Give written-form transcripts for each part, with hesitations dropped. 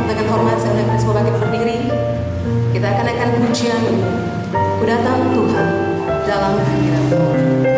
dengan hormat saya undang kita semua bangkit berdiri. Kita akan pujian ini. Ku datang Tuhan dalam hadirat-Mu.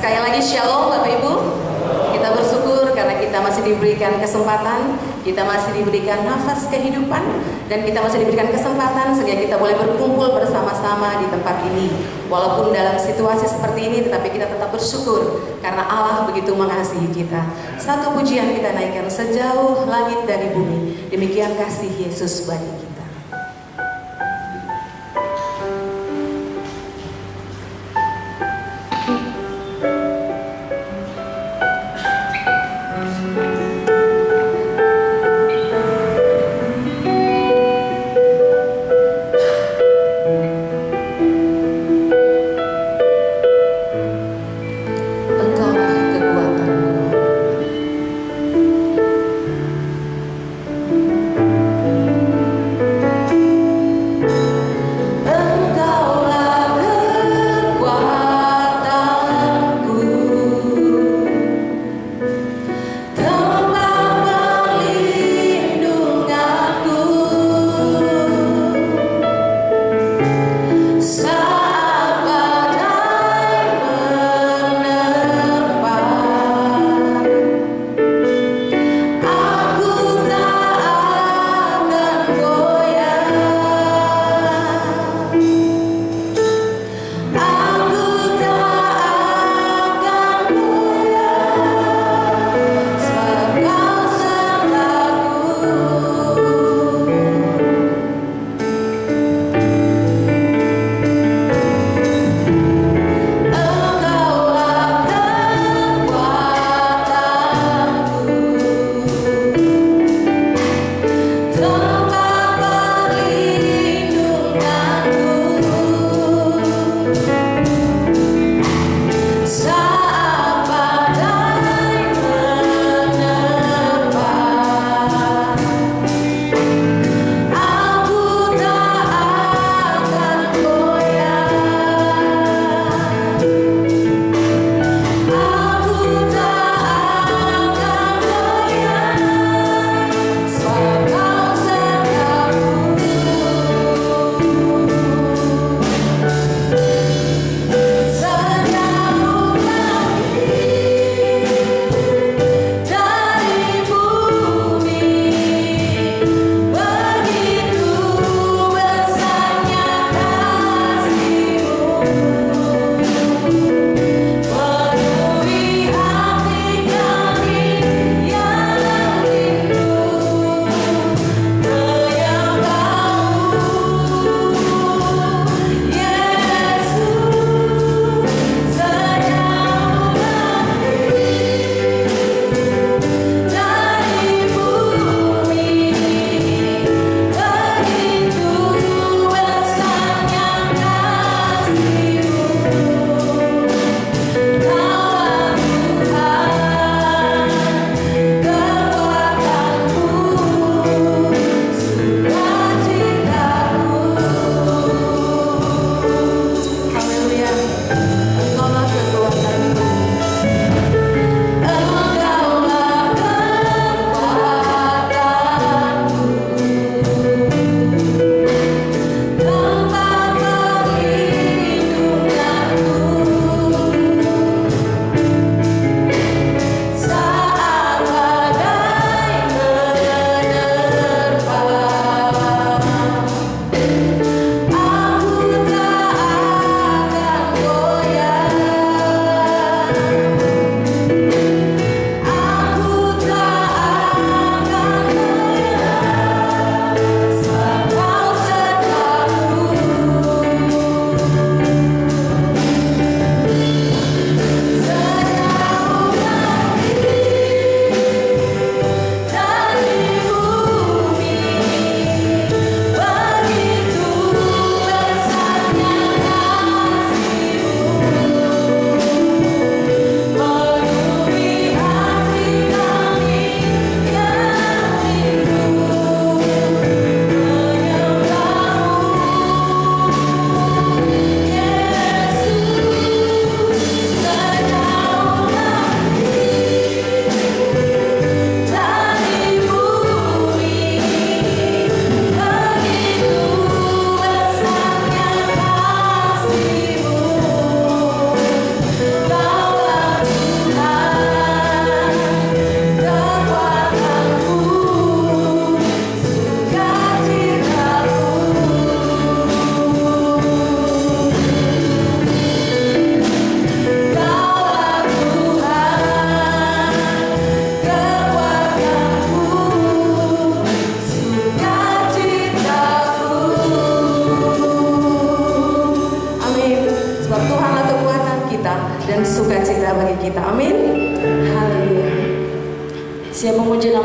Sekali lagi shalom Bapak Ibu. Kita bersyukur karena kita masih diberikan kesempatan, kita masih diberikan nafas kehidupan, dan kita masih diberikan kesempatan sehingga kita boleh berkumpul bersama-sama di tempat ini. Walaupun dalam situasi seperti ini, tetapi kita tetap bersyukur karena Allah begitu mengasihi kita. Satu pujian kita naikkan sejauh langit dari bumi. Demikian kasih Yesus bagi kita. Engkau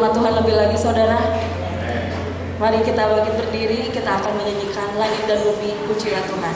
firman Tuhan lebih lagi, saudara. Mari kita bangkit berdiri, kita akan menyanyikan Langit dan Bumi, Pujilah Tuhan.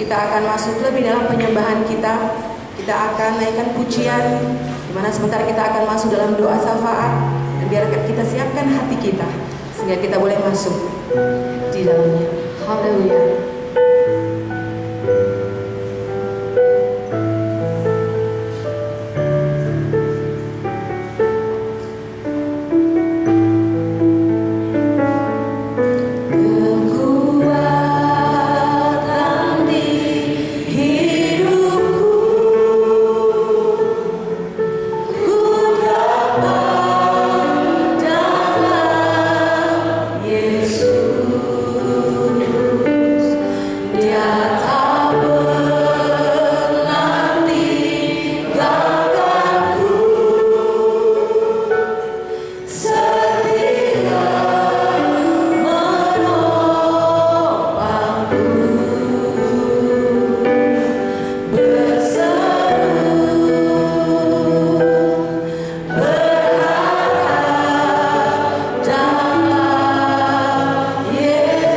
Kita akan masuk lebih dalam penyembahan kita. Kita akan naikkan pujian, dimana sebentar kita akan masuk dalam doa syafaat. Dan biarkan kita siapkan hati kita sehingga kita boleh masuk di dalamnya. Haleluya. Yeah.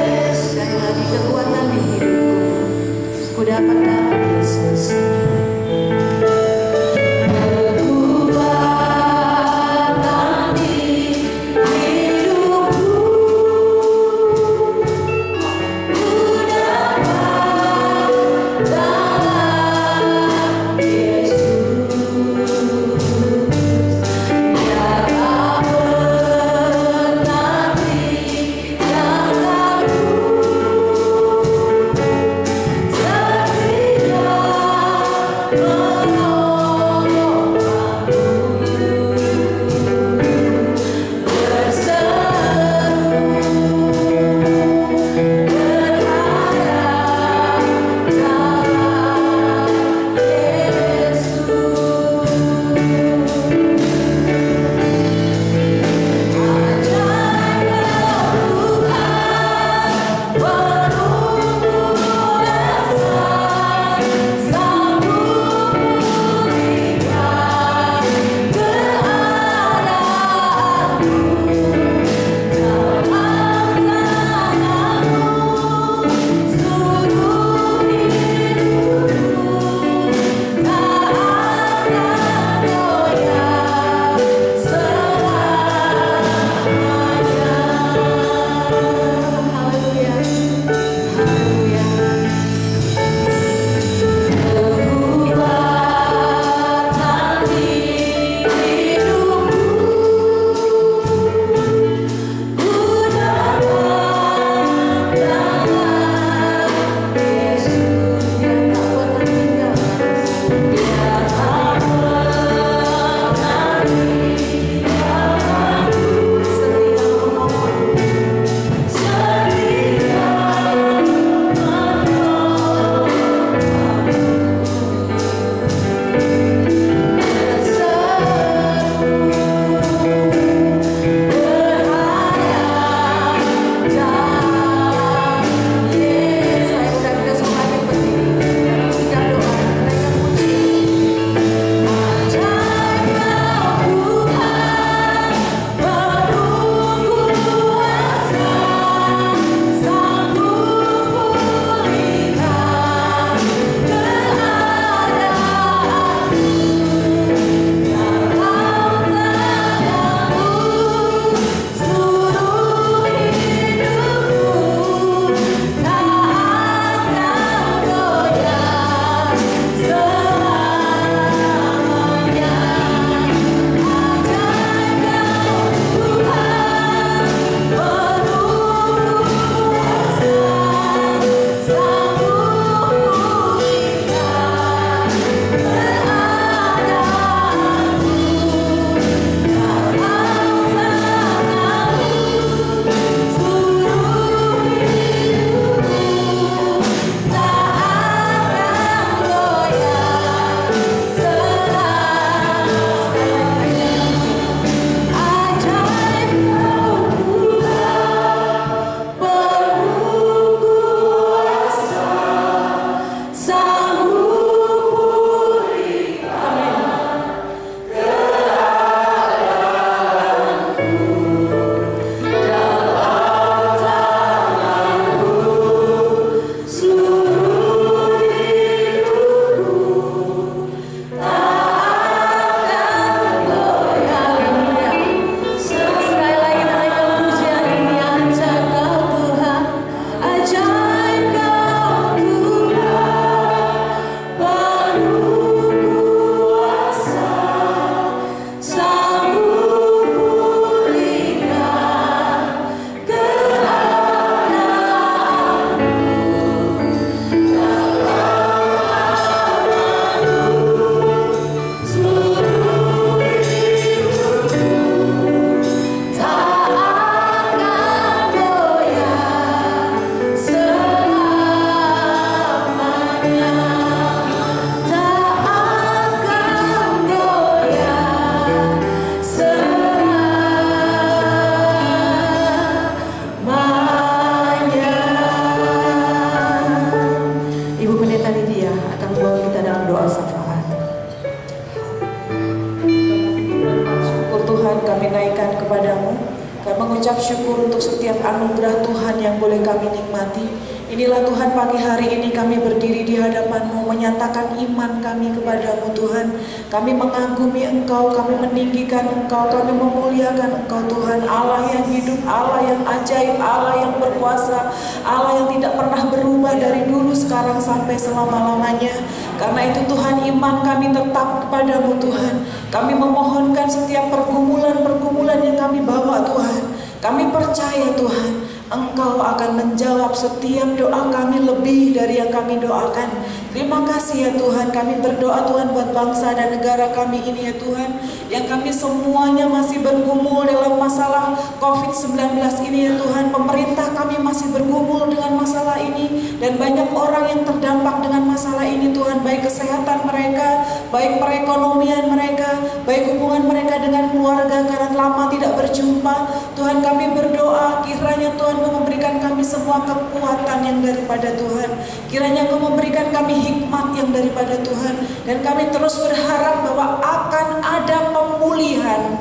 mengucap syukur untuk setiap anugerah Tuhan yang boleh kami nikmati. Inilah Tuhan, pagi hari ini kami berdiri di hadapan-Mu, menyatakan iman kami kepada-Mu Tuhan. Kami mengagumi Engkau, kami meninggikan Engkau, kami memuliakan Engkau Tuhan. Allah yang hidup, Allah yang ajaib, Allah yang berkuasa, Allah yang tidak pernah berubah dari dulu, sekarang sampai selama-lamanya. Karena itu Tuhan, iman kami tetap kepada-Mu Tuhan. Kami memohonkan setiap pergumulan-pergumulan yang kami bawa Tuhan. Kami percaya Tuhan, Engkau akan menjawab setiap doa kami lebih dari yang kami doakan. Terima kasih ya Tuhan, kami berdoa Tuhan buat bangsa dan negara kami ini ya Tuhan, yang kami semuanya masih bergumul dalam masalah COVID-19 ini ya Tuhan. Pemerintah kami masih bergumul dengan masalah ini, dan banyak orang yang terdampak dengan masalah ini Tuhan, baik kesehatan mereka, baik perekonomian mereka, baik hubungan mereka dengan keluarga karena lama tidak berjumpa. Tuhan, kami berdoa kiranya Tuhan Kau memberikan kami semua kekuatan yang daripada Tuhan. Kiranya Kau memberikan kami hikmat yang daripada Tuhan. Dan kami terus berharap bahwa akan ada pemulihan,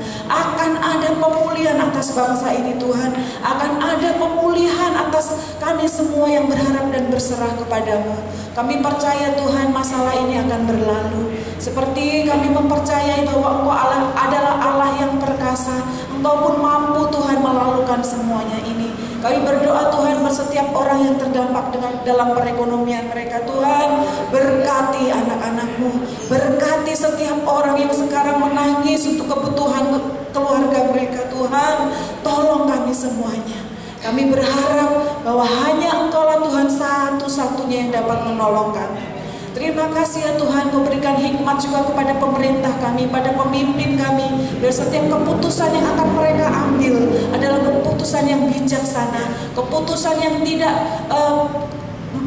atas bangsa ini Tuhan. Akan ada pemulihan atas kami semua yang berharap dan berserah kepadamu. Kami percaya Tuhan, masalah ini akan berlalu. Seperti kami mempercayai bahwa Engkau adalah Allah yang perkasa. Engkau pun mampu Tuhan melalukan semuanya ini. Kami berdoa Tuhan buat setiap orang yang terdampak dalam perekonomian mereka. Tuhan, berkati anak-anak-Mu, berkati setiap orang yang sekarang menangis untuk kebutuhan keluarga mereka. Tuhan, tolong kami semuanya. Kami berharap bahwa hanya Engkau-lah Tuhan satu-satunya yang dapat menolong kami. Terima kasih ya Tuhan, Kau berikan hikmat juga kepada pemerintah kami, pada pemimpin kami, biar setiap keputusan yang akan mereka ambil adalah keputusan yang bijaksana, keputusan yang tidak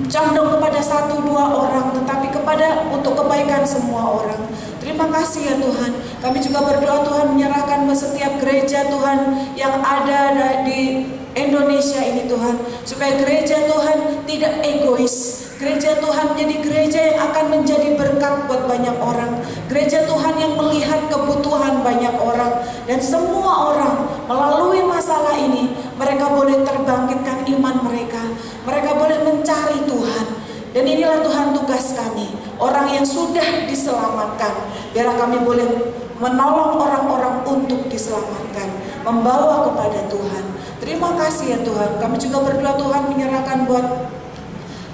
condong kepada satu dua orang, tetapi untuk kebaikan semua orang. Terima kasih ya Tuhan. Kami juga berdoa Tuhan, menyerahkan setiap gereja Tuhan yang ada di Indonesia ini Tuhan, supaya gereja Tuhan tidak egois. Gereja Tuhan menjadi gereja yang akan menjadi berkat buat banyak orang. Gereja Tuhan yang melihat kebutuhan banyak orang. Dan semua orang melalui masalah ini, mereka boleh terbangkitkan iman mereka. Mereka boleh mencari Tuhan. Dan inilah Tuhan tugas kami, orang yang sudah diselamatkan. Biarlah kami boleh menolong orang-orang untuk diselamatkan, membawa kepada Tuhan. Terima kasih ya Tuhan. Kami juga berdoa Tuhan, menyerahkan buat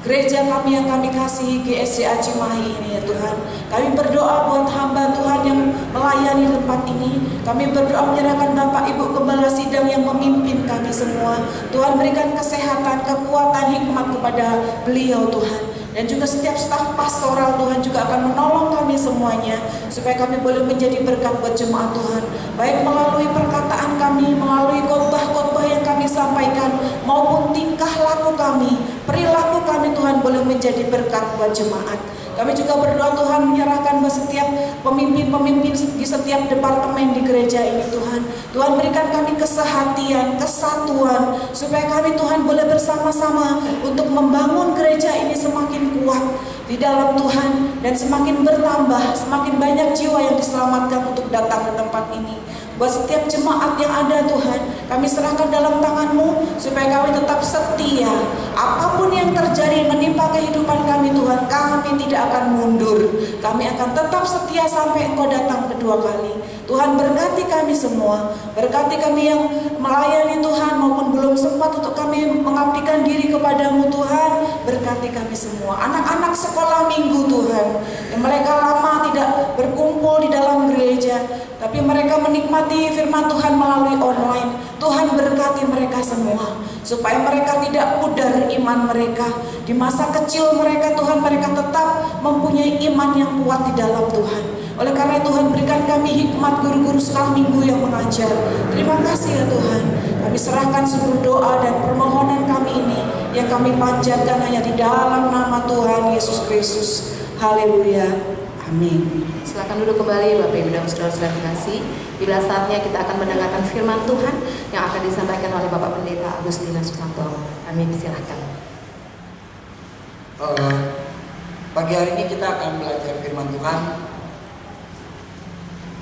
gereja kami yang kami kasihi, GSCA Cimahi ini ya Tuhan. Kami berdoa buat hamba Tuhan yang melayani tempat ini. Kami berdoa menyerahkan Bapak Ibu Gembala Sidang yang memimpin kami semua. Tuhan, berikan kesehatan, kekuatan, hikmat kepada beliau Tuhan. Dan juga setiap staf pastoral Tuhan juga akan menolong kami semuanya, supaya kami boleh menjadi berkat buat jemaat Tuhan. Baik melalui perkataan kami, melalui khotbah-khotbah yang kami sampaikan, maupun tingkah laku kami, perilaku kami Tuhan boleh menjadi berkat buat jemaat. Kami juga berdoa Tuhan, menyerahkan buat setiap pemimpin-pemimpin di setiap departemen di gereja ini Tuhan. Tuhan, berikan kami kesehatian, kesatuan, supaya kami Tuhan boleh bersama-sama untuk membangun gereja ini semakin kuat di dalam Tuhan, dan semakin bertambah, semakin banyak jiwa yang diselamatkan untuk datang ke tempat ini. Buat setiap jemaat yang ada Tuhan, kami serahkan dalam tangan-Mu, supaya kami tetap setia. Apapun yang terjadi menimpa kehidupan kami Tuhan, kami tidak akan mundur. Kami akan tetap setia sampai Engkau datang kedua kali. Tuhan, berkati kami semua. Berkati kami yang melayani Tuhan, maupun belum sempat untuk kami mengabdikan diri kepada-Mu Tuhan. Berkati kami semua. Anak-anak sekolah minggu Tuhan, yang mereka lama tidak berkumpul di dalam gereja, tapi mereka menikmati firman Tuhan melalui online. Tuhan, berkati mereka semua, supaya mereka tidak pudar iman mereka. Di masa kecil mereka Tuhan, mereka tetap mempunyai iman yang kuat di dalam Tuhan. Oleh karena Tuhan, berikan kami hikmat guru-guru sekolah minggu yang mengajar. Terima kasih ya Tuhan. Kami serahkan seluruh doa dan permohonan kami ini, yang kami panjatkan hanya di dalam nama Tuhan Yesus Kristus. Haleluya. Amin. Silakan duduk kembali Bapak Ibu dan Saudara-saudara terkasih. Bila saatnya kita akan mendengarkan firman Tuhan yang akan disampaikan oleh Bapak Pendeta Agustinus Susanto. Amin. Silakan. Pagi hari ini kita akan belajar firman Tuhan,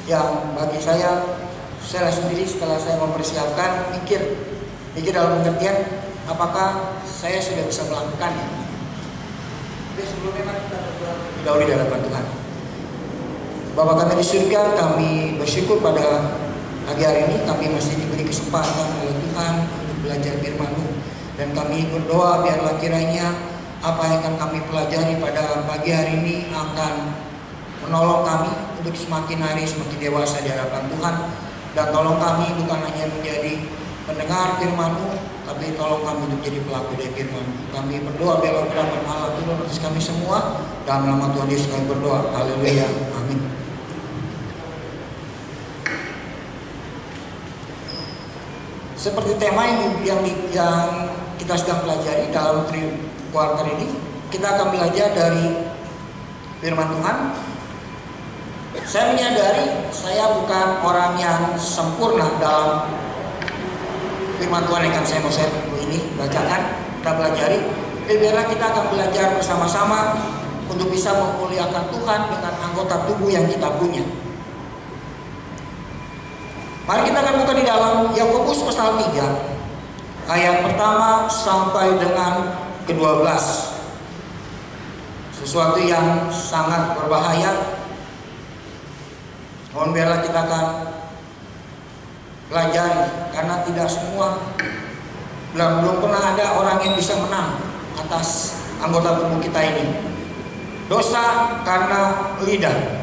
yang bagi saya sendiri setelah saya mempersiapkan mikir Jadi dalam pengertian, apakah saya sudah bisa melakukannya? Jadi sebelumnya mari kita berdoa dahulu di hadapan Tuhan. Bapa kami di surga, kami bersyukur pada pagi hari ini kami masih diberi kesempatan oleh Tuhan untuk belajar firman-Mu, dan kami berdoa biarlah kiranya apa yang akan kami pelajari pada pagi hari ini akan menolong kami untuk semakin hari semakin dewasa di hadapan Tuhan, dan tolong kami bukan hanya menjadi pendengar firman-Mu, tapi tolong kami untuk jadi pelaku dari firman-Mu. Kami berdoa biarlah rahmat Allah turun atas kami semua, dalam nama Tuhan Yesus kami berdoa. Haleluya, amin. Seperti tema yang kita sedang pelajari dalam kuarter ini, kita akan belajar dari firman Tuhan. Saya menyadari saya bukan orang yang sempurna dalam firman Tuhan yang akan saya mau ini bacakan, kita pelajari. Jadi biarlah kita akan belajar bersama-sama untuk bisa memuliakan Tuhan dengan anggota tubuh yang kita punya. Mari kita akan buka di dalam Yakobus pasal 3 ayat pertama sampai dengan ke-12. Sesuatu yang sangat berbahaya. Mohon biarlah kita akan pelajari, karena tidak semua, belum pernah ada orang yang bisa menang atas anggota tubuh kita ini. Dosa karena lidah.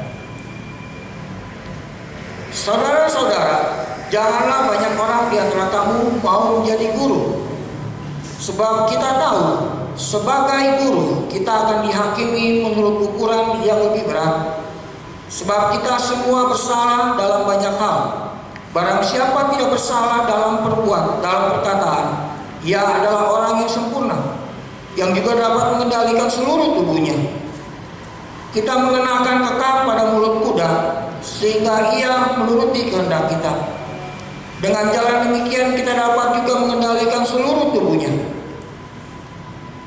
Saudara-saudara, janganlah banyak orang di antara kamu mau menjadi guru, sebab kita tahu sebagai guru kita akan dihakimi menurut ukuran yang lebih berat. Sebab kita semua bersalah dalam banyak hal. Barang siapa tidak bersalah dalam perkataan, ia adalah orang yang sempurna, yang juga dapat mengendalikan seluruh tubuhnya. Kita mengenakan kekang pada mulut kuda, sehingga ia menuruti kehendak kita. Dengan jalan demikian kita dapat juga mengendalikan seluruh tubuhnya.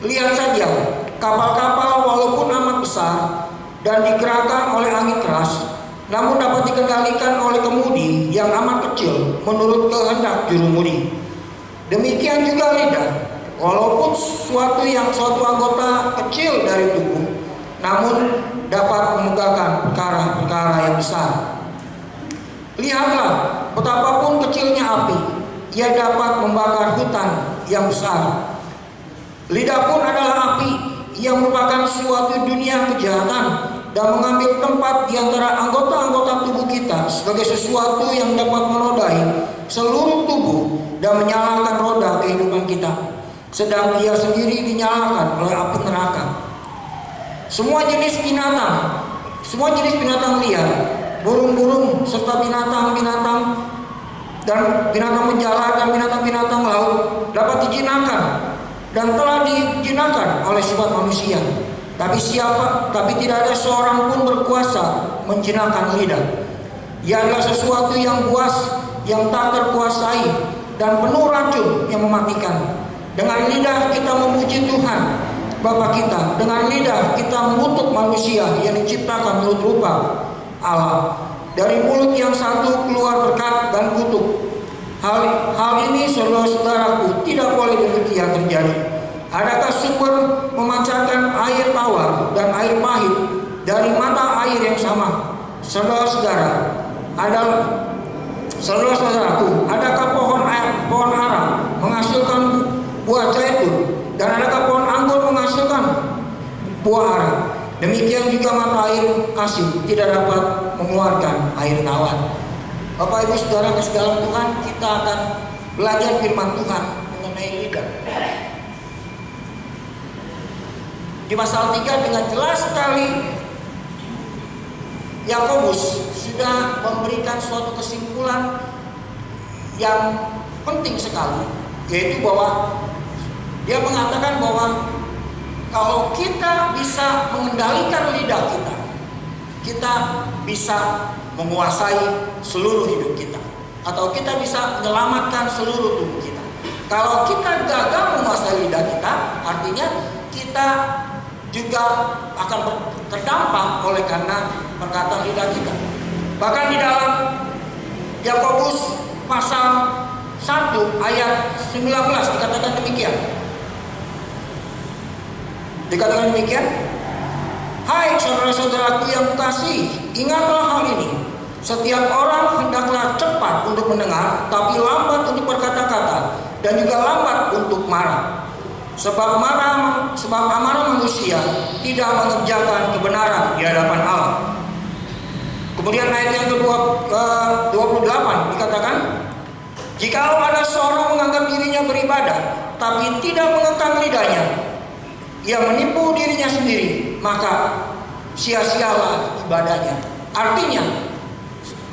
Lihat saja, kapal-kapal walaupun amat besar dan digerakkan oleh angin keras, namun dapat dikendalikan oleh kemudi yang amat kecil menurut kehendak jurumudi. Demikian juga lidah, walaupun suatu anggota kecil dari tubuh, namun dapat menegakkan perkara-perkara yang besar. Lihatlah, betapapun kecilnya api, ia dapat membakar hutan yang besar. Lidah pun adalah api yang merupakan suatu dunia kejahatan dan mengambil tempat di antara anggota-anggota tubuh kita sebagai sesuatu yang dapat menodai seluruh tubuh dan menyalakan roda kehidupan kita, sedang ia sendiri dinyalakan oleh api neraka. Semua jenis binatang liar, burung-burung serta binatang-binatang dan binatang menjala dan binatang-binatang laut dapat dijinakan dan telah dijinakan oleh sifat manusia. Tapi tidak ada seorang pun berkuasa menjinakkan lidah. Ia adalah sesuatu yang buas, yang tak terkuasai, dan penuh racun yang mematikan. Dengan lidah kita memuji Tuhan Bapa kita, dengan lidah kita mengutuk manusia yang diciptakan menurut rupa Allah. Dari mulut yang satu keluar berkat dan kutuk. Hal ini saudara-saudaraku tidak boleh demikian terjadi. Adakah sumber memancarkan air tawar dan air pahit dari mata air yang sama? Saudara-saudaraku, adakah pohon ara menghasilkan buah zaitun, dan adakah pohon anggur menghasilkan buah ara? Demikian juga mata air asin tidak dapat mengeluarkan air tawar. Bapak Ibu Saudara kasih dalam Tuhan, kita akan belajar firman Tuhan mengenai lidah. Di pasal 3 dengan jelas sekali Yakobus sudah memberikan suatu kesimpulan yang penting sekali, yaitu bahwa dia mengatakan bahwa kalau kita bisa mengendalikan lidah kita bisa menguasai seluruh hidup kita, atau kita bisa menyelamatkan seluruh tubuh kita. Kalau kita gagal menguasai lidah kita, artinya kita juga akan terdampak oleh karena perkataan lidah kita. Bahkan di dalam Yakobus pasal 1 ayat 19 dikatakan demikian. Dikatakan demikian. Hai saudara-saudaraku yang kukasihi, ingatlah hal ini. Setiap orang hendaklah cepat untuk mendengar, tapi lambat untuk berkata-kata, dan juga lambat untuk marah. Sebab amarah manusia tidak mengerjakan kebenaran di hadapan Allah. Kemudian ayat yang ke-28 dikatakan, jikalau ada seorang menganggap dirinya beribadah, tapi tidak mengekang lidahnya, ia menipu dirinya sendiri, maka sia-sialah ibadahnya. Artinya,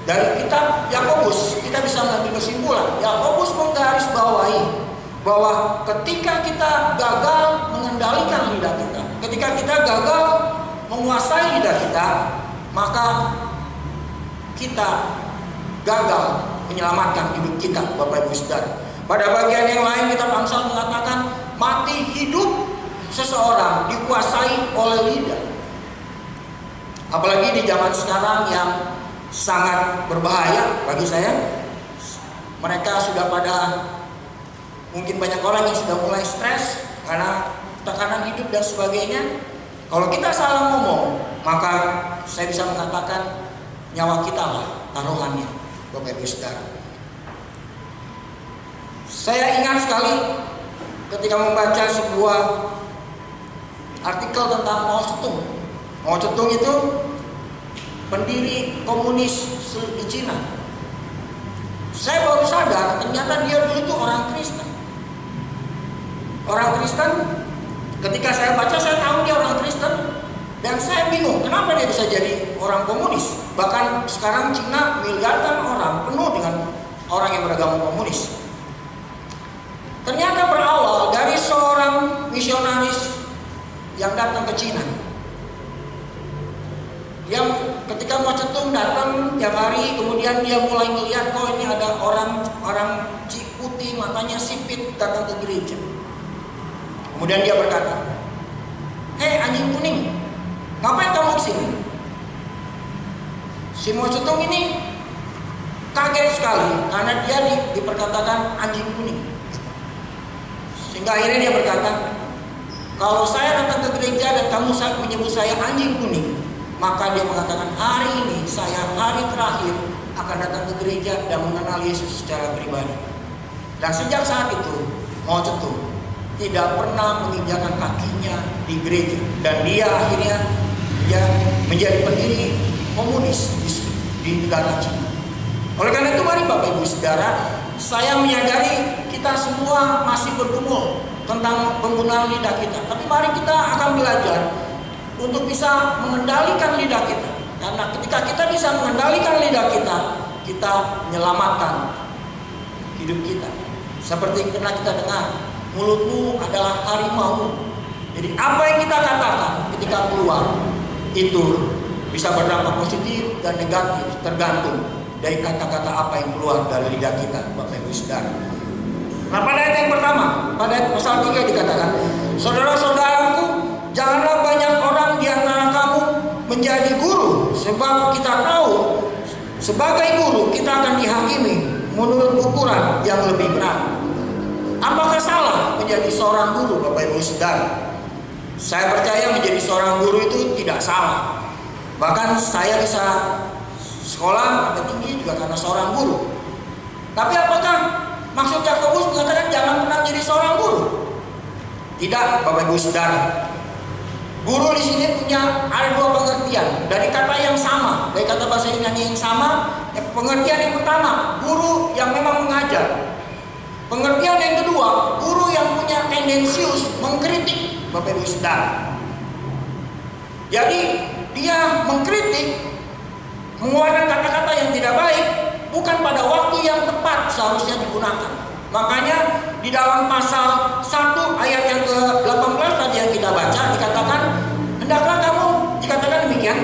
dari kitab Yakobus kita bisa mengambil kesimpulan. Yakobus menggarisbawahi bahwa ketika kita gagal mengendalikan lidah kita, ketika kita gagal menguasai lidah kita, maka kita gagal menyelamatkan hidup kita, Bapak Ibu Saudara. Pada bagian yang lain kitab Amsal mengatakan mati hidup seseorang dikuasai oleh lidah. Apalagi di zaman sekarang yang sangat berbahaya bagi saya. Mereka sudah mungkin banyak orang yang sudah mulai stres karena tekanan hidup dan sebagainya. Kalau kita salah ngomong, maka saya bisa mengatakan nyawa kita lah taruhannya, Bapak Ibu Saudara. Saya ingat sekali ketika membaca sebuah artikel tentang Mao Zedong. Mao Zedong itu pendiri komunis di Cina. Saya baru sadar ternyata dia dulu itu orang Kristen. Orang Kristen, ketika saya baca saya tahu dia orang Kristen. Dan saya bingung kenapa dia bisa jadi orang komunis. Bahkan sekarang Cina miliaran orang penuh dengan orang yang beragama komunis. Ternyata berawal dari seorang misionaris yang datang ke Cina. Yang ketika Mao Zedong datang tiap hari, kemudian dia mulai melihat, oh ini ada orang putih matanya sipit datang ke gereja. Kemudian dia berkata, hei anjing kuning, ngapain kamu kesini? Si Mao Zedong ini kaget sekali karena dia diperkatakan anjing kuning. Sehingga akhirnya dia berkata, kalau saya datang ke gereja dan kamu menyebut saya anjing kuning, maka dia mengatakan hari ini saya hari terakhir akan datang ke gereja dan mengenal Yesus secara pribadi. Dan sejak saat itu Mao Zedong tidak pernah menginjakkan kakinya di gereja, dan dia akhirnya menjadi pendiri komunis di negara Cina. Oleh karena itu mari Bapak Ibu Saudara, saya menyadari kita semua masih bergumul tentang penggunaan lidah kita, tapi mari kita akan belajar untuk bisa mengendalikan lidah kita. Karena ketika kita bisa mengendalikan lidah kita, kita menyelamatkan hidup kita. Seperti yang pernah kita dengar, mulutmu adalah harimau. Jadi apa yang kita katakan ketika keluar itu bisa berdampak positif dan negatif, tergantung dari kata-kata apa yang keluar dari lidah kita, Bapak Ibu Saudara. Nah, pada ayat yang pertama, pada ayat pasal 3 dikatakan, saudara-saudaraku, janganlah banyak orang di antara kamu menjadi guru, sebab kita tahu sebagai guru kita akan dihakimi menurut ukuran yang lebih berat. Apakah salah menjadi seorang guru, Bapak Ibu Saudara? Saya percaya menjadi seorang guru itu tidak salah. Bahkan saya bisa sekolah sampai tinggi juga karena seorang guru. Tapi apakah maksud Yakobus mengatakan jangan pernah menjadi seorang guru? Tidak, Bapak Ibu Saudara. Guru di sini punya ada dua pengertian dari kata yang sama, dari kata bahasa Yunani yang sama. Pengertian yang pertama, guru yang memang mengajar. Pengertian yang kedua, guru yang punya tendensius mengkritik, Bapak Ibu Saudara. Jadi dia mengkritik, mengeluarkan kata-kata yang tidak baik bukan pada waktu yang tepat seharusnya digunakan. Makanya di dalam pasal 1 ayat yang ke-18 tadi yang kita baca dikatakan, hendaklah kamu dikatakan demikian.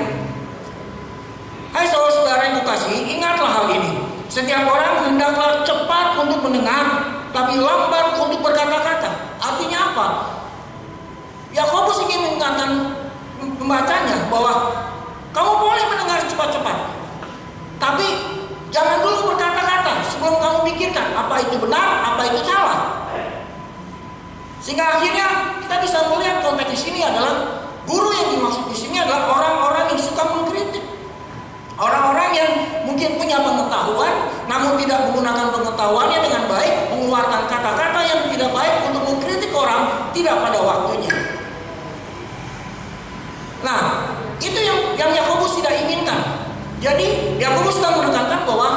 Hai saudara-saudara yang kukasihi, ingatlah hal ini. Setiap orang hendaklah cepat untuk mendengar, tapi lambat untuk berkata-kata. Artinya apa? Yakobus ingin mengatakan pembacanya bahwa kamu boleh mendengar cepat-cepat, tapi jangan dulu berkata-kata sebelum kamu pikirkan membuktikan apa itu benar, apa itu salah. Sehingga akhirnya kita bisa melihat konteks di sini adalah guru yang dimaksud di sini adalah orang-orang yang suka mengkritik. Orang-orang yang mungkin punya pengetahuan namun tidak menggunakan pengetahuannya dengan baik, mengeluarkan kata-kata yang tidak baik untuk mengkritik orang tidak pada waktunya. Nah, itu yang Yakobus tidak inginkan. Jadi Yakobus sedang menekankan bahwa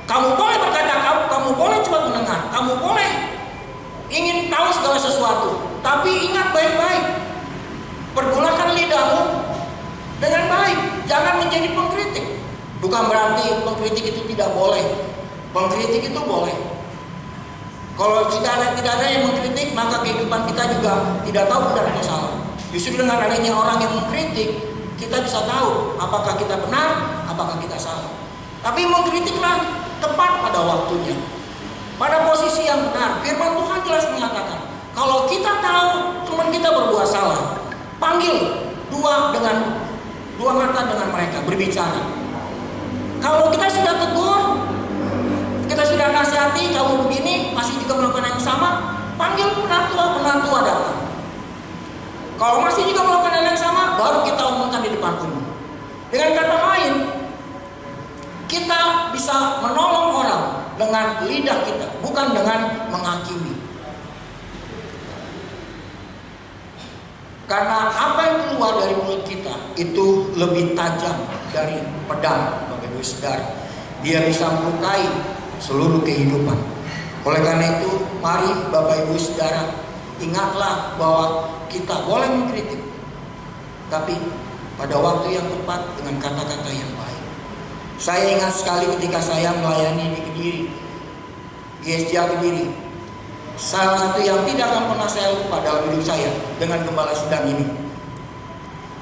kamu boleh berkata, kamu boleh cepat mendengar, kamu boleh ingin tahu segala sesuatu, tapi ingat baik-baik, pergunakan lidahmu dengan baik, jangan menjadi pengkritik. Bukan berarti pengkritik itu tidak boleh, pengkritik itu boleh. Kalau tidak ada yang mengkritik, maka kehidupan kita juga tidak tahu benar atau salah. Justru dengan adanya orang yang mengkritik, kita bisa tahu apakah kita benar, apakah kita salah. Tapi mengkritiklah tepat pada waktunya, pada posisi yang benar. Firman Tuhan jelas mengatakan, kalau kita tahu teman kita berbuat salah, panggil dua mata dengan mereka berbicara. Kalau kita sudah tegur, kita sudah nasihati, kamu begini masih juga melakukan yang sama, panggil penantua datang. Kalau masih juga melakukan hal yang sama, baru kita omongkan di depan umum. Dengan kata lain, kita bisa menolong orang dengan lidah kita, bukan dengan menghakimi. Karena apa yang keluar dari mulut kita itu lebih tajam dari pedang, Bapak Ibu Saudara. Dia bisa melukai seluruh kehidupan. Oleh karena itu, mari Bapak Ibu Saudara, ingatlah bahwa kita boleh mengkritik, tapi pada waktu yang tepat dengan kata-kata yang baik. Saya ingat sekali ketika saya melayani di Kediri, GSJ Kediri, salah satu yang tidak akan pernah saya lupa dalam hidup saya dengan gembala sedang ini.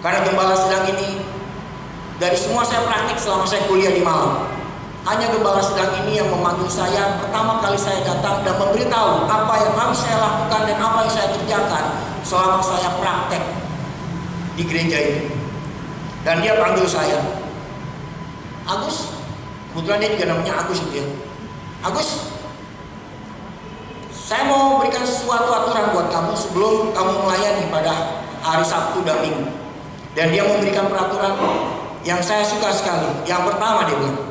Karena gembala sedang ini, dari semua saya praktik selama saya kuliah di Malang, hanya gembala sedang ini yang memanggil saya pertama kali saya datang dan memberitahu apa yang harus saya lakukan dan apa yang saya kerjakan selama saya praktek di gereja itu. Dan dia panggil saya, Agus, kebetulan dia juga namanya Agus itu ya. Agus, saya mau berikan sesuatu aturan buat kamu sebelum kamu melayani pada hari Sabtu dan Minggu. Dan dia memberikan peraturan yang saya suka sekali. Yang pertama dia bilang,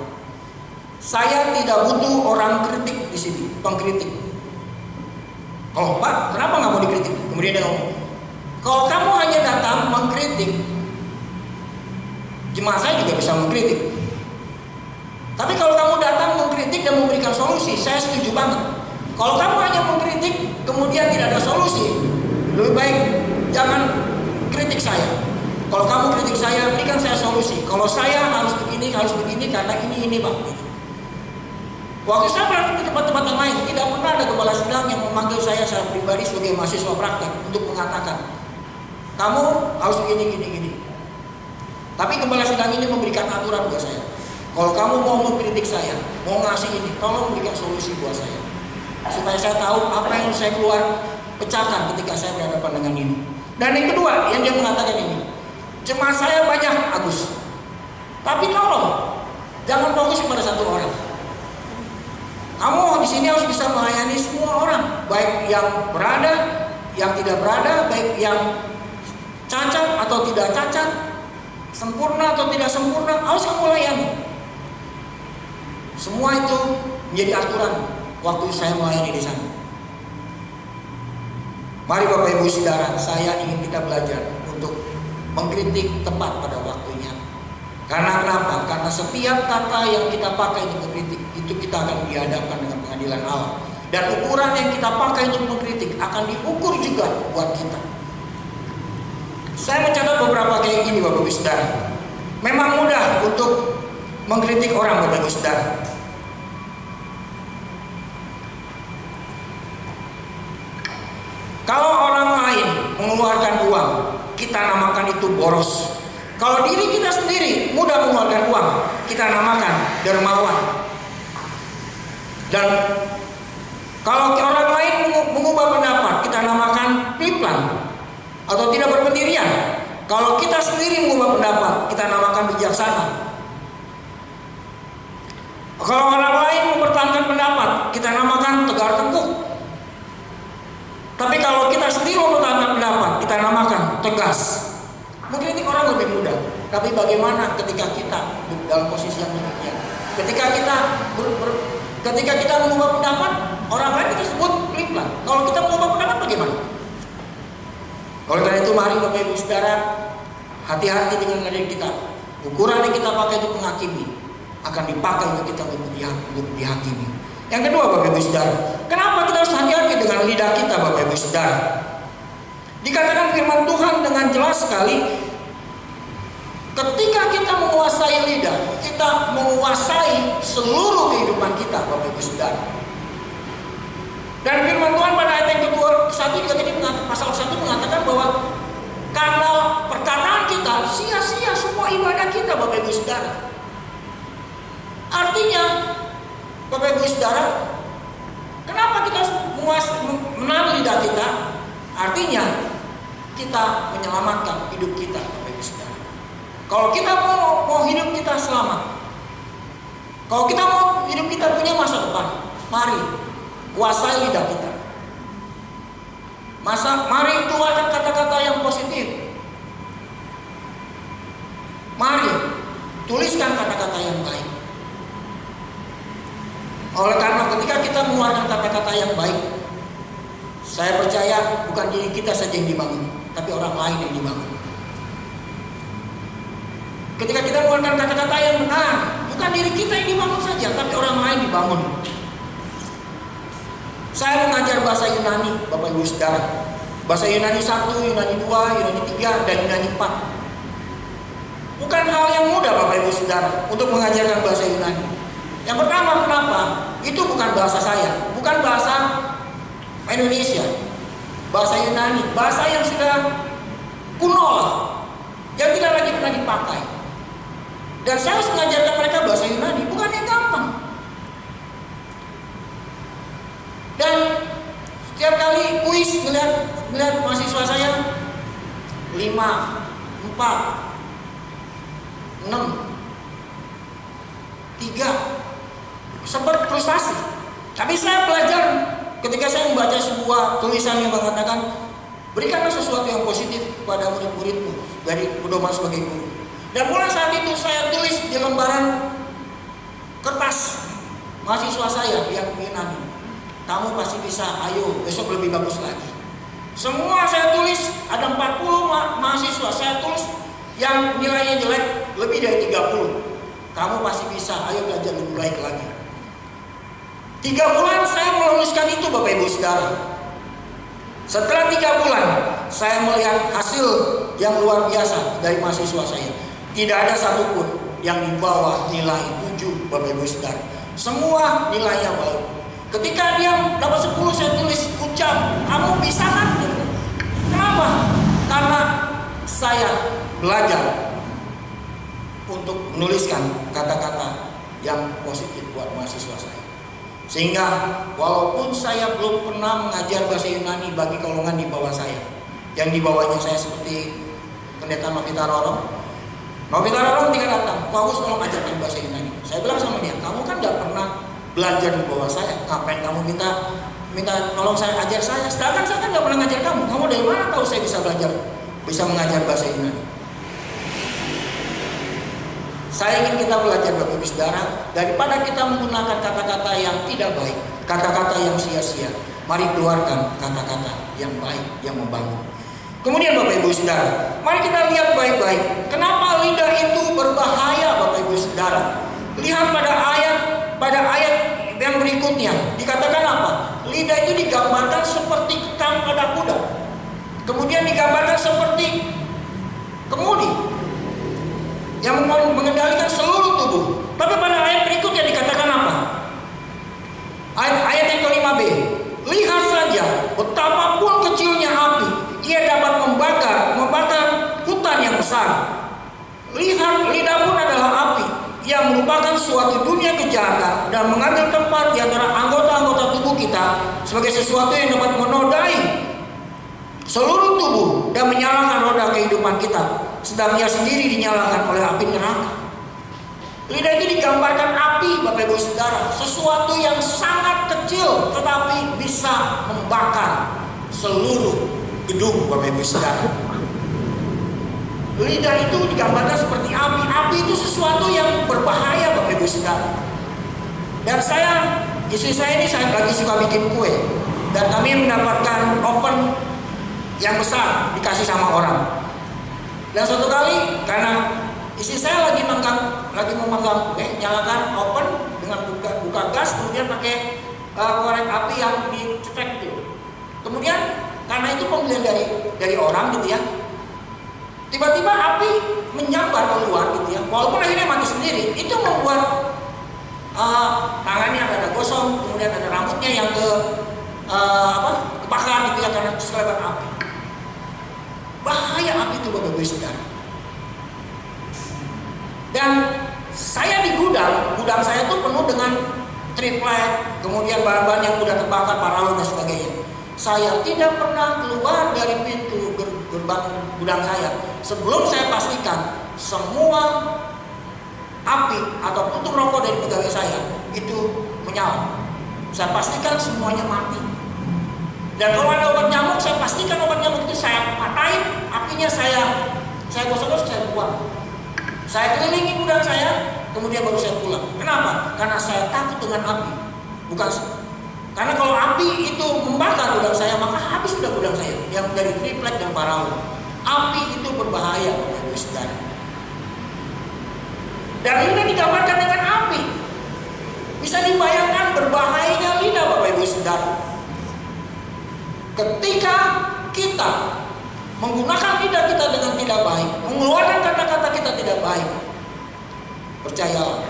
saya tidak butuh orang kritik di sini, pengkritik. Oh Pak, kenapa nggak mau dikritik? Kemudian dia ngomong, kalau kamu hanya datang mengkritik, jemaat saya juga bisa mengkritik. Tapi kalau kamu datang mengkritik dan memberikan solusi, saya setuju banget. Kalau kamu hanya mengkritik, kemudian tidak ada solusi, lebih baik jangan kritik saya. Kalau kamu kritik saya, berikan saya solusi. Kalau saya harus begini karena ini Pak. Waktu saya praktik di tempat-tempat yang lain, tidak pernah ada gembala sedang yang memanggil saya pribadi sebagai mahasiswa praktek untuk mengatakan, kamu harus begini. Tapi gembala sedang ini memberikan aturan buat saya. Kalau kamu mau mengkritik saya, mau ngasih ini, tolong berikan solusi buat saya, supaya saya tahu apa yang saya keluar pecahkan ketika saya berhadapan dengan ini. Dan yang kedua, yang dia mengatakan ini, jemaat saya banyak Agus, tapi tolong jangan fokus pada satu orang. Kamu di sini harus bisa melayani semua orang, baik yang berada, yang tidak berada, baik yang cacat atau tidak cacat, sempurna atau tidak sempurna, harus kamu layani. Semua itu menjadi aturan waktu saya melayani di sana. Mari Bapak Ibu Saudara, saya ingin kita belajar untuk mengkritik tepat pada waktunya. Karena kenapa? Karena setiap kata yang kita pakai untuk mengkritik itu kita akan dihadapkan dengan pengadilan Allah. Dan ukuran yang kita pakai untuk mengkritik akan diukur juga buat kita. Saya mencatat beberapa kayak gini Bapak Ibu Saudara. Memang mudah untuk mengkritik orang Bapak Ibu Saudara. Kalau orang lain mengeluarkan uang, kita namakan itu boros. Kalau diri kita sendiri mudah mengeluarkan uang, kita namakan dermawan. Dan kalau orang lain mengubah pendapat, kita namakan pelin-pelan atau tidak berpendirian. Kalau kita sendiri mengubah pendapat, kita namakan bijaksana. Kalau orang lain mempertahankan pendapat, kita namakan tegar tengkuk. Tapi kalau kita sendiri mempertahankan pendapat, kita namakan tegas. Mungkin ini orang lebih mudah. Tapi bagaimana ketika kita dalam posisi yang demikian? Ketika kita mengubah pendapat, orang lain kita sebut pelin-pelan. Kalau kita mengubah pendapat bagaimana? Oleh karena itu mari Bapak Ibu Saudara, hati-hati dengan diri kita. Ukuran yang kita pakai untuk menghakimi akan dipakai untuk kita untuk dihakimi. Yang kedua Bapak Ibu Saudara, kenapa kita harus hati-hati dengan lidah kita Bapak Ibu Saudara? Dikatakan firman Tuhan dengan jelas sekali, ketika kita menguasai lidah, kita menguasai seluruh kehidupan kita Bapak Ibu Saudara. Dan firman Tuhan pada ayat yang kedua, pasal 1 mengatakan bahwa karena perkataan kita sia-sia semua ibadah kita Bapak Ibu Saudara. Artinya Bapak Ibu Saudara, kenapa kita harus menahan lidah kita? Artinya kita menyelamatkan hidup kita Bapak Ibu Saudara. Kalau kita mau hidup kita selamat, kalau kita mau hidup kita punya masa depan, mari kuasai lidah kita. Mari keluarkan kata-kata yang positif. Mari tuliskan kata-kata yang baik. Oleh karena ketika kita mengeluarkan kata-kata yang baik, saya percaya bukan diri kita saja yang dibangun, tapi orang lain yang dibangun. Ketika kita mengeluarkan kata-kata yang benar, bukan diri kita yang dibangun saja, tapi orang lain dibangun. Saya mengajar bahasa Yunani, Bapak Ibu Saudara. Bahasa Yunani 1, Yunani 2, Yunani 3, dan Yunani 4. Bukan hal yang mudah Bapak Ibu Saudara untuk mengajarkan bahasa Yunani. Yang pertama, kenapa? Itu bukan bahasa saya, bukan bahasa Indonesia. Bahasa Yunani, bahasa yang sudah kuno lah, yang tidak lagi pernah dipakai. Dan saya harus mengajarkan mereka bahasa Yunani, bukan yang gampang. Dan setiap kali kuis melihat mahasiswa saya 5, 4, 6, 3 sempat frustasi. Tapi saya belajar ketika saya membaca sebuah tulisan yang mengatakan berikanlah sesuatu yang positif kepada murid-muridmu dari pedoman sebagai guru. Dan mulai saat itu saya tulis di lembaran kertas mahasiswa saya yang Yunani. Kamu pasti bisa, ayo besok lebih bagus lagi. Semua saya tulis, ada 40 mahasiswa saya tulis yang nilainya jelek lebih dari 30. Kamu pasti bisa, ayo belajar lebih baik lagi. 3 bulan saya meluluskan itu Bapak Ibu Saudara. Setelah 3 bulan saya melihat hasil yang luar biasa dari mahasiswa saya. Tidak ada satupun yang di bawah nilai 7 Bapak Ibu Saudara. Semua nilainya baik. Ketika dia dapat 10 saya tulis ucap, kamu bisa kan? Kenapa? Karena saya belajar untuk menuliskan kata-kata yang positif buat mahasiswa saya. Sehingga walaupun saya belum pernah mengajar bahasa Yunani bagi golongan di bawah saya, yang di bawahnya saya seperti Pendeta Novita Rorong. Novita Rorong tinggal datang, Pak Agus tolong ajarkan bahasa Yunani. Saya bilang sama dia, kamu kan gak pernah belajar di bawah saya, ngapain kamu minta tolong saya ajar saya? Sedangkan saya kan gak pernah ngajar kamu. Kamu dari mana tahu saya bisa mengajar bahasa Yunani? Saya ingin kita belajar Bapak Ibu Saudara, daripada kita menggunakan kata-kata yang tidak baik, kata-kata yang sia-sia, mari keluarkan kata-kata yang baik, yang membangun. Kemudian Bapak Ibu Saudara, mari kita lihat baik-baik, kenapa lidah itu berbahaya Bapak Ibu Saudara. Lihat pada ayat yang berikutnya, dikatakan apa? Lidah itu digambarkan seperti kekang pada kuda, kemudian digambarkan seperti kemudi yang mengendalikan seluruh tubuh. Tapi pada ayat berikutnya dikatakan apa? Ayat yang ke-5b, lihat saja betapapun kecilnya api, ia dapat membakar hutan yang besar. Lihat, lidah pun adalah api yang merupakan suatu dunia kejahatan dan mengambil tempat di antara anggota-anggota tubuh kita sebagai sesuatu yang dapat menodai seluruh tubuh dan menyalakan roda kehidupan kita, sedang ia sendiri dinyalakan oleh api neraka. Lidah itu digambarkan api, Bapak Ibu Saudara, sesuatu yang sangat kecil tetapi bisa membakar seluruh gedung, Bapak Ibu Saudara. Lidah itu digambarkan seperti api. Api itu sesuatu yang berbahaya, Bapak Ibu Saudara. Dan istri saya ini lagi suka bikin kue, dan kami mendapatkan oven yang besar dikasih sama orang. Dan suatu kali karena istri saya lagi mau manggang kue, nyalakan oven dengan buka gas, kemudian pakai korek api yang dicetek itu. Kemudian karena itu pembelian dari orang gitu ya, tiba-tiba api menyambar keluar gitu ya, walaupun akhirnya mati sendiri. Itu membuat tangannya ada gosong, kemudian ada rambutnya yang kebakar gitu ya, karena keselebat api. Bahaya api itu, Bapak Ibu Saudara. Dan saya di gudang saya itu penuh dengan triplek, kemudian bahan-bahan yang mudah terbakar, paralon dan sebagainya. Saya tidak pernah keluar dari pintu gerbang gudang saya sebelum saya pastikan semua api atau puntung rokok dari pegawai saya itu menyala. Saya pastikan semuanya mati. Dan kalau ada obat nyamuk, saya pastikan obat nyamuk itu saya patahin, apinya saya gosok-gosok, saya buang. Saya kelilingi gudang saya, kemudian baru saya pulang. Kenapa? Karena saya takut dengan api. Karena kalau api itu membakar gudang saya, maka habis sudah gudang saya yang dari triplek dan paralon. Api itu berbahaya, Bapak Ibu Saudara. Dan lidah digambarkan dengan api. Bisa dibayangkan berbahayanya lidah, Bapak Ibu Saudara. Ketika kita menggunakan lidah kita dengan tidak baik, mengeluarkan kata-kata kita tidak baik, percayalah,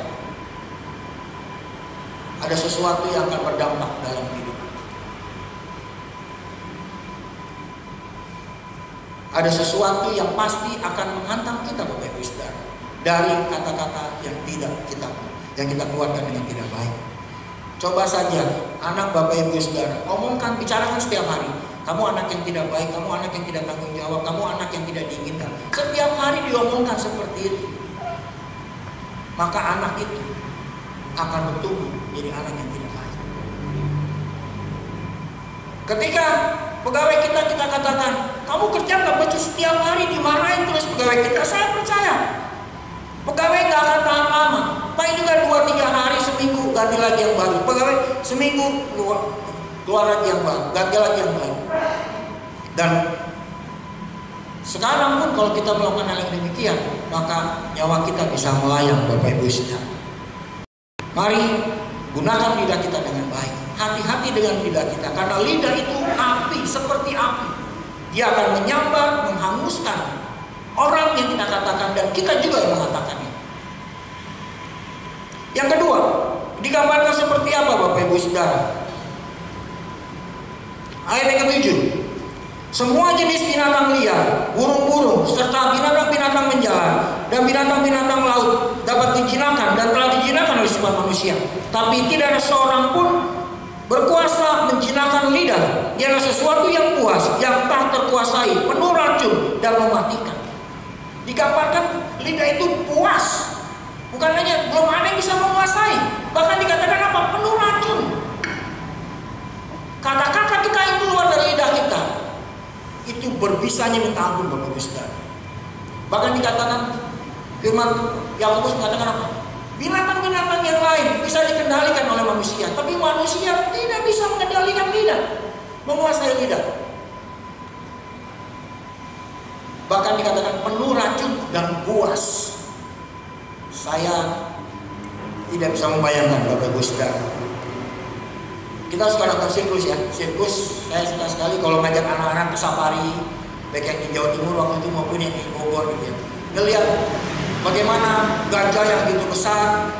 ada sesuatu yang akan berdampak dalam hidup. Ada sesuatu yang pasti akan menghantam kita, Bapak Ibu Saudara, dari kata-kata yang kita keluarkan dengan tidak baik. Coba saja anak Bapak Ibu Saudara, omongkan, bicarakan setiap hari. Kamu anak yang tidak baik, kamu anak yang tidak tanggung jawab, kamu anak yang tidak diinginkan. Setiap hari diomongkan seperti itu, maka anak itu akan bertumbuh menjadi anak yang tidak baik. Ketika pegawai kita katakan, kamu kerja nggak becus, setiap hari dimarahin terus pegawai kita, saya percaya pegawai nggak akan tahan lama. Paling juga 2-3 hari, seminggu ganti lagi yang baru. Pegawai seminggu keluar lagi yang baru, ganti lagi yang baru. Dan sekarang pun kalau kita melakukan hal yang demikian, maka nyawa kita bisa melayang, Bapak Ibu Saudara. Mari gunakan lidah kita dengan baik. Hati-hati dengan lidah kita, karena lidah itu api, seperti api. Dia akan menyambar, menghanguskan orang yang kita katakan, dan kita juga yang mengatakannya. Yang kedua, digambarkan seperti apa, Bapak Ibu Saudara? Ayat yang ke-7. Semua jenis binatang liar, burung-burung, serta binatang-binatang menjalar dan binatang-binatang laut dapat dijinakan dan telah dijinakan oleh sifat manusia. Tapi tidak ada seorang pun berkuasa menjinakkan lidah. Dia adalah sesuatu yang puas, yang tak terkuasai, penuh racun dan mematikan. Digambarkan lidah itu puas. Bukan hanya belum ada yang bisa menguasai, bahkan dikatakan apa? Penuh racun. Kata-kata kita yang keluar dari lidah kita itu berbisanya minta ampun, Bapak Ibu Saudara. Bahkan dikatakan firman Yakobus mengatakan apa? Binatang-binatang yang lain bisa dikendalikan oleh manusia, tapi manusia tidak bisa mengendalikan lidah, menguasai lidah. Bahkan dikatakan penuh racun dan buas. Saya tidak bisa membayangkan, Bapak Ibu Saudara. Kita suka nonton sirkus ya, sirkus saya suka sekali kalau ngajak anak-anak ke safari, baik yang di Jawa Timur waktu itu maupun yang di Bogor gitu ya. Ngelihat bagaimana gajah yang begitu besar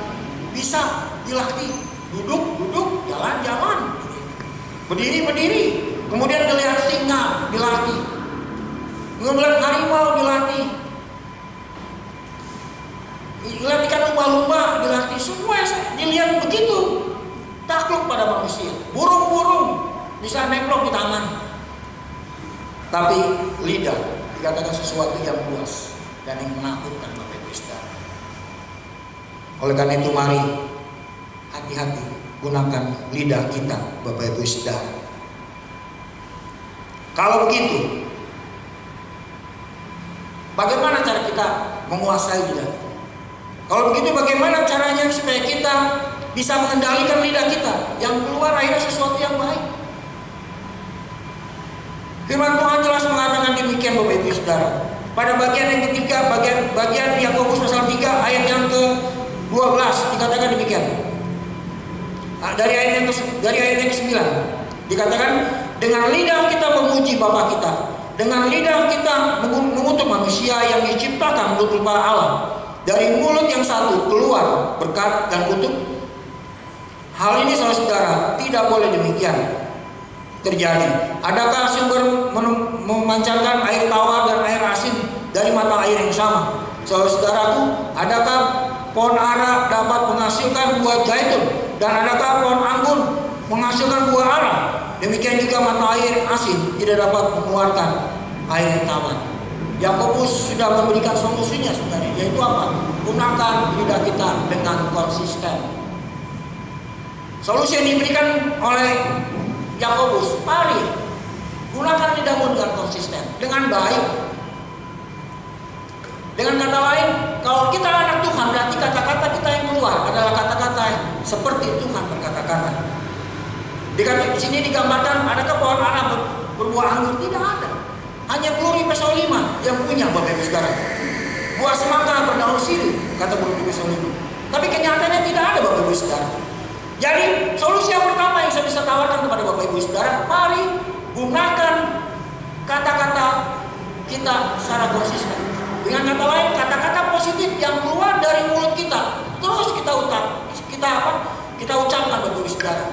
bisa dilatih, duduk, jalan, berdiri, kemudian ngelihat singa dilatih, ngelihat harimau dilatih, ngelihat ikan lumba-lumba dilatih, semua dilihat begitu. Takluk pada manusia. Burung-burung bisa nemplok di tangan. Tapi lidah dikatakan sesuatu yang puas dan yang menakutkan, Bapak Ibu Saudara. Oleh karena itu mari hati-hati gunakan lidah kita, Bapak Ibu Saudara. Kalau begitu, bagaimana cara kita menguasai lidah? Kalau begitu bagaimana caranya supaya kita bisa mengendalikan lidah kita yang keluar akhirnya sesuatu yang baik? Firman Tuhan jelas mengatakan demikian, Bapak Ibu Saudara. Pada bagian yang ketiga, bagian Yakobus pasal 3 ayat yang ke-12 dikatakan demikian. Dari ayat yang ke-9 dikatakan, dengan lidah kita memuji Bapa kita, dengan lidah kita mengutuk manusia yang diciptakan menurut rupa Allah. Dari mulut yang satu keluar berkat dan kutuk. Hal ini saudara tidak boleh demikian terjadi. Adakah sumber memancarkan air tawar dan air asin dari mata air yang sama? Saudaraku, adakah pohon ara dapat menghasilkan buah zaitun, dan adakah pohon anggur menghasilkan buah ara? Demikian juga mata air asin tidak dapat mengeluarkan air yang tawar. Yakobus sudah memberikan solusinya sebenarnya, yaitu apa? Gunakan lidah kita dengan konsisten. Solusi yang diberikan oleh Yakobus, mari gunakan lidahmu dengan konsisten, dengan baik. Dengan kata lain, kalau kita anak Tuhan, berarti kata-kata kita yang keluar adalah kata-kata seperti Tuhan berkata-kata. Di sini digambarkan, adakah pohon ara berbuah anggur? Tidak ada. Hanya peluri pasal 5 yang punya, Bapak Ibu Saudara. Buah semangka berdaun sirih, kata peluri pasal 5. Tapi kenyataannya tidak ada, Bapak Ibu Saudara. Jadi solusi yang pertama yang saya bisa tawarkan kepada Bapak Ibu Saudara, mari gunakan kata-kata kita secara konsisten. Dengan kata lain, kata-kata positif yang keluar dari mulut kita terus kita ucapkan, Bapak Ibu Saudara.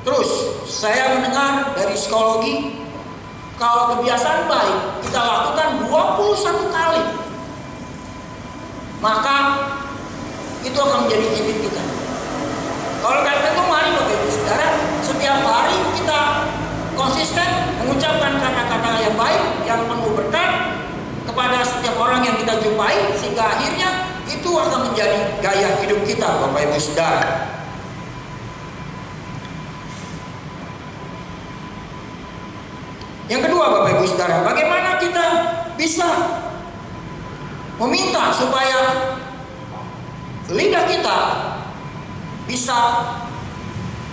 Terus saya mendengar dari psikologi, kalau kebiasaan baik kita lakukan 21 kali, maka itu akan menjadi habit kita. Kalau karena itu mari Bapak Ibu Saudara, setiap hari kita konsisten mengucapkan kata-kata yang baik, yang penuh berkat kepada setiap orang yang kita jumpai, sehingga akhirnya itu akan menjadi gaya hidup kita, Bapak Ibu Saudara. Yang kedua, Bapak Ibu Saudara, bagaimana kita bisa meminta supaya lidah kita bisa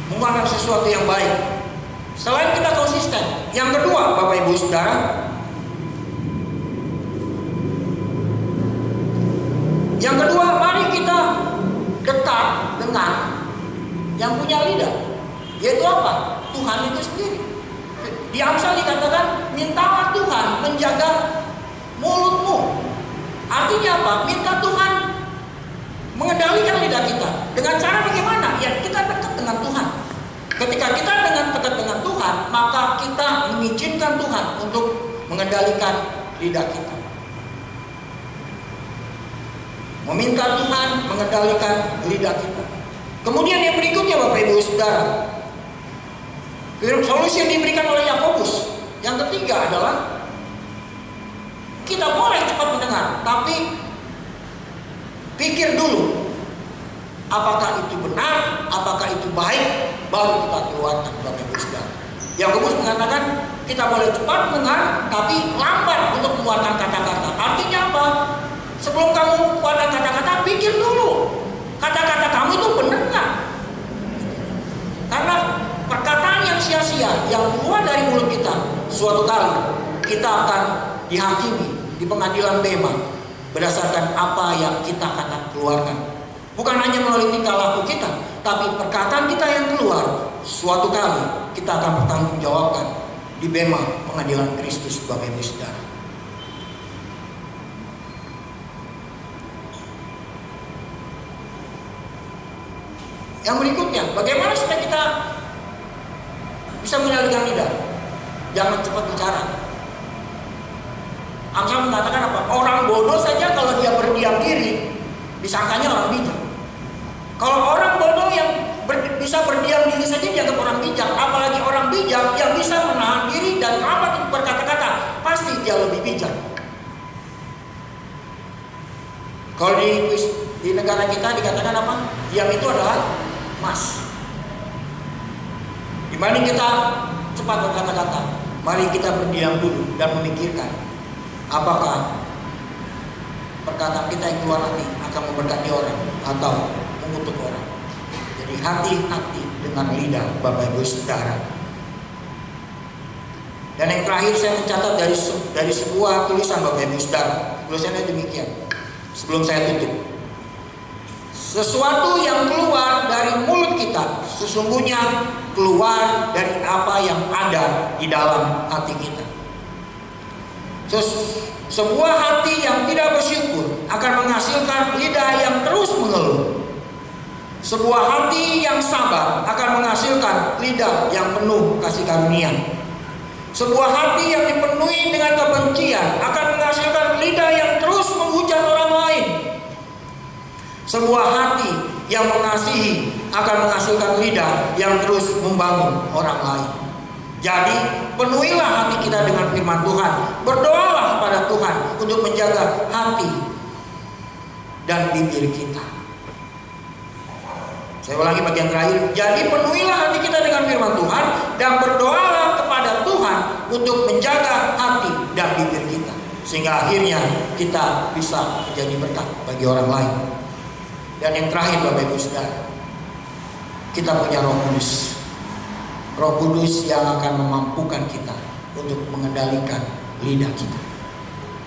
mengeluarkan sesuatu yang baik selain kita konsisten? Yang kedua, Bapak Ibu Saudara, mari kita dekat dengan yang punya lidah, yaitu apa? Tuhan itu sendiri. Di Amsal dikatakan, mintalah Tuhan menjaga mulutmu. Artinya apa? Minta Tuhan mengendalikan lidah kita. Dengan cara bagaimana? Ya kita dekat dengan Tuhan. Ketika kita dekat dengan Tuhan, maka kita mengizinkan Tuhan untuk mengendalikan lidah kita. Meminta Tuhan mengendalikan lidah kita. Kemudian yang berikutnya, Bapak Ibu Saudara, solusi yang diberikan oleh Yakobus yang ketiga adalah kita boleh cepat mendengar, tapi pikir dulu apakah itu benar, apakah itu baik, baru kita keluarkan, Bapak Ibu Saudara. Yakobus mengatakan kita boleh cepat mendengar, tapi lambat untuk mengeluarkan kata-kata. Artinya apa? Sebelum kamu mengeluarkan kata-kata, pikir dulu kata-kata kamu itu benar nggak? Karena perkataan yang sia-sia yang keluar dari mulut kita, suatu kali kita akan dihakimi di pengadilan bema berdasarkan apa yang kita akan keluarkan. Bukan hanya melalui tingkah laku kita, tapi perkataan kita yang keluar, suatu kali kita akan bertanggungjawabkan di bema pengadilan Kristus, Bapak Ibu Saudara. Yang berikutnya, bagaimana supaya kita bisa mengendalikan lidah? Jangan cepat bicara. Amsal mengatakan apa? Orang bodoh saja kalau dia berdiam diri, disangkanya orang bijak. Kalau orang bodoh yang bisa berdiam diri saja dianggap orang bijak, apalagi orang bijak yang bisa menahan diri dan amat berkata-kata, pasti dia lebih bijak. Kalau di Di negara kita dikatakan apa? Diam itu adalah emas. Dibanding kita cepat berkata-kata, mari kita berdiam dulu dan memikirkan apakah perkataan kita yang keluar nanti akan memberkati orang atau mengutuk orang. Jadi hati-hati dengan lidah Bapak Ibu Saudara. Dan yang terakhir saya mencatat dari sebuah tulisan Bapak Ibu Saudara. Tulisannya demikian. Sebelum saya tutup. Sesuatu yang keluar dari mulut kita sesungguhnya keluar dari apa yang ada di dalam hati kita. Sebuah hati yang tidak bersyukur akan menghasilkan lidah yang terus mengeluh. Sebuah hati yang sabar akan menghasilkan lidah yang penuh kasih karunia. Sebuah hati yang dipenuhi dengan kebencian akan menghasilkan lidah yang terus menghujat orang lain. Sebuah hati yang mengasihi akan menghasilkan lidah yang terus membangun orang lain. Jadi penuhilah hati kita dengan firman Tuhan. Berdoalah kepada Tuhan untuk menjaga hati dan bibir kita. Saya ulangi bagian terakhir. Jadi penuhilah hati kita dengan firman Tuhan dan berdoalah kepada Tuhan untuk menjaga hati dan bibir kita, sehingga akhirnya kita bisa menjadi berkat bagi orang lain. Dan yang terakhir Bapak Ibu Saudara, kita punya Roh Kudus. Roh Kudus yang akan memampukan kita untuk mengendalikan lidah kita.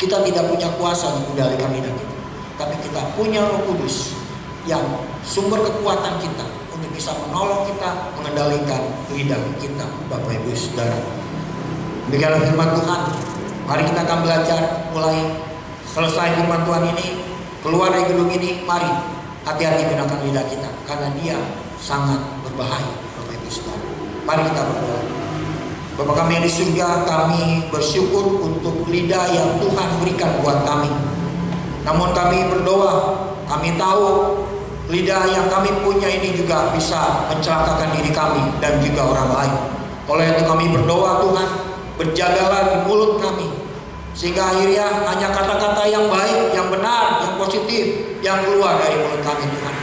Kita tidak punya kuasa untuk mengendalikan lidah kita, tapi kita punya Roh Kudus yang sumber kekuatan kita untuk bisa menolong kita mengendalikan lidah kita, Bapak Ibu Saudara. Demikianlah firman Tuhan. Mari kita akan belajar mulai selesai firman Tuhan ini, keluar dari gedung ini, mari hati-hati gunakan lidah kita karena dia sangat berbahaya, Bapak Ibu Saudara. Mari kita berdoa. Bapa kami yang di surga, kami bersyukur untuk lidah yang Tuhan berikan buat kami. Namun kami berdoa, kami tahu lidah yang kami punya ini juga bisa mencelakakan diri kami dan juga orang lain. Oleh itu kami berdoa, Tuhan, berjagalah di mulut kami, sehingga akhirnya hanya kata-kata yang baik, yang benar, yang positif yang keluar dari mulut kami, Tuhan.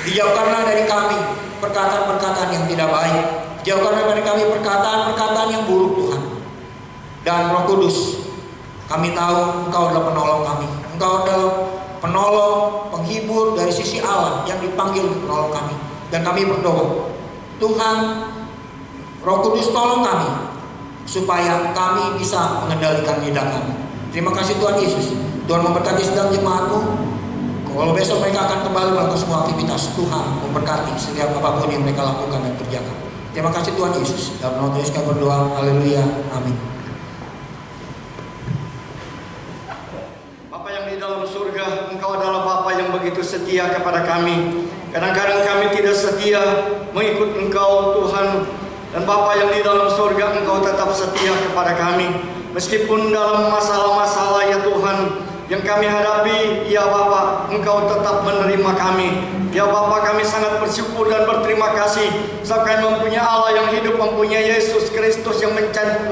Dijauhkanlah dari kami perkataan-perkataan yang tidak baik. Jauhkanlah dari kami perkataan-perkataan yang buruk, Tuhan. Dan Roh Kudus, kami tahu Engkau adalah penolong kami. Engkau adalah penolong, penghibur dari sisi Allah yang dipanggil penolong kami. Dan kami berdoa, Tuhan, Roh Kudus tolong kami supaya kami bisa mengendalikan lidah kami. Terima kasih Tuhan Yesus. Tuhan memberkati sedang jemaat-Mu. Kalau besok mereka akan kembali melakukan semua aktivitas, Tuhan memberkati setiap apapun yang mereka lakukan dan kerjakan. Terima kasih Tuhan Yesus. Dalam nama Yesus kami berdoa. Haleluya. Amin. Bapa yang di dalam surga, Engkau adalah Bapa yang begitu setia kepada kami. Kadang-kadang kami tidak setia mengikut Engkau, Tuhan. Dan Bapa yang di dalam surga, Engkau tetap setia kepada kami. Meskipun dalam masalah-masalah ya Tuhan yang kami hadapi, ya Bapa, Engkau tetap menerima kami. Ya Bapa, kami sangat bersyukur dan berterima kasih sebab kami mempunyai Allah yang hidup, mempunyai Yesus Kristus yang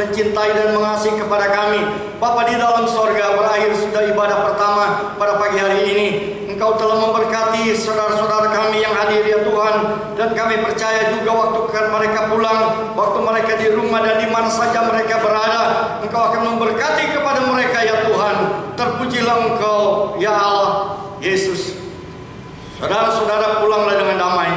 mencintai dan mengasihi kepada kami. Bapa di dalam sorga, berakhir sudah ibadah pertama pada pagi hari ini. Engkau telah memberkati saudara-saudara kami yang hadir ya Tuhan. Dan kami percaya juga waktu mereka pulang, waktu mereka di rumah dan di mana saja mereka berada, Engkau akan memberkati kepada mereka ya Tuhan. Terpujilah Engkau ya Allah Yesus. Saudara-saudara, pulanglah dengan damai,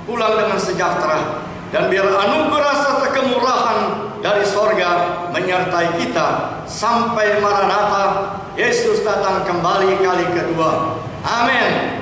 pulang dengan sejahtera, dan biar anugerah serta kemurahan dari sorga menyertai kita sampai Maranatha, Yesus datang kembali kali kedua. Amin.